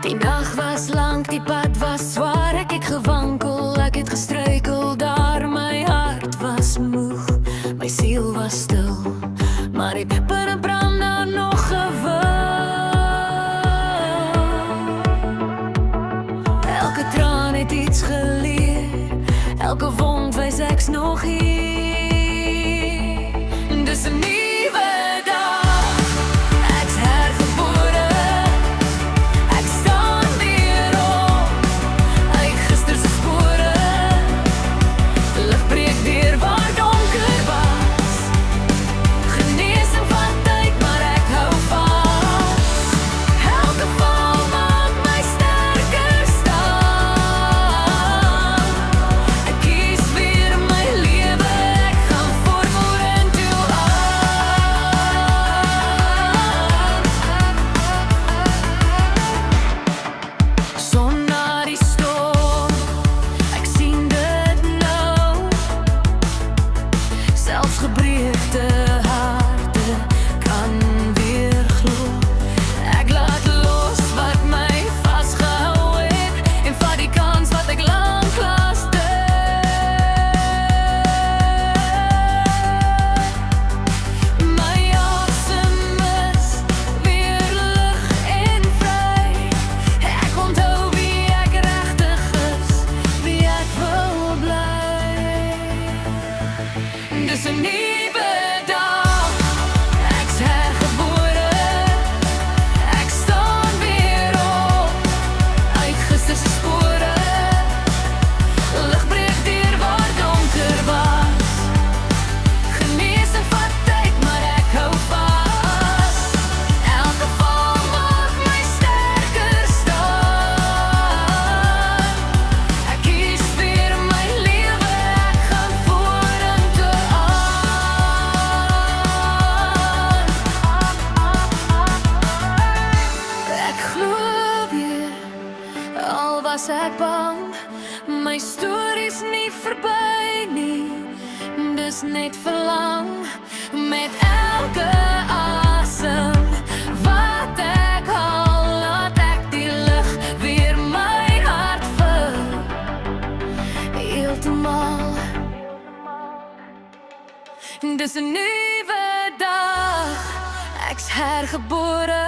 Die nag was lang, die pad was zwaar. Ek het gewankel, ek het gestruikel daar. My hart was moeg, my siel was stil, maar die pinne brand daar nog gewil. Elke traan het iets geleer, elke wond wys ek's nog hier. Dis 'n nuwe dag, ek's hergebore. Ek staan weer op, uit gister se spore. Lig breek deur waar donker was. Genesing van tyd, maar ek hou vas. Elke val maak my sterker staan. Ek kies weer my lewe, ek gaan vorentoe aan. Son na die storm, ek sien dit nou. Selfs gebreekte harte kan weer glo. Ek laat los wat my vasgehou het en vat die kans wat ek lanklaas my asem is weer lig en vry. Ek onthou wie ek regtig is, wie ek wil bly. Dis 'n nuwe dag, ek's hergebore. Ek staan weer op, uit gister se spore. Lig breek deur waar donker was. Genesing van tyd, maar ek hou vas. Elke val maak my sterker staan. Ek kies weer my lewe, ek gaan vorentoe aan. Ek glo weer, al was ek bang. My stories nie verby nie, dis net verlang. Met elke asem wat ek haal, laat ek die lig weer my hart vul. Heeltemal. Dis 'n nuwe dag, ek's hergebore.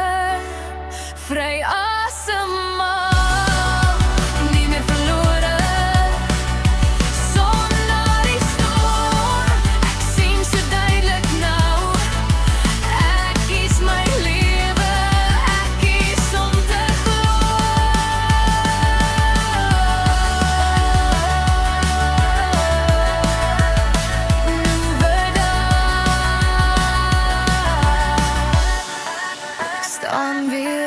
Vry asemhaal, nie meer verlore. Son na die storm, ek sien so duidelik nou. Ek kies my lewe, ek kies om te glo. Nuwe dag, ek staan weer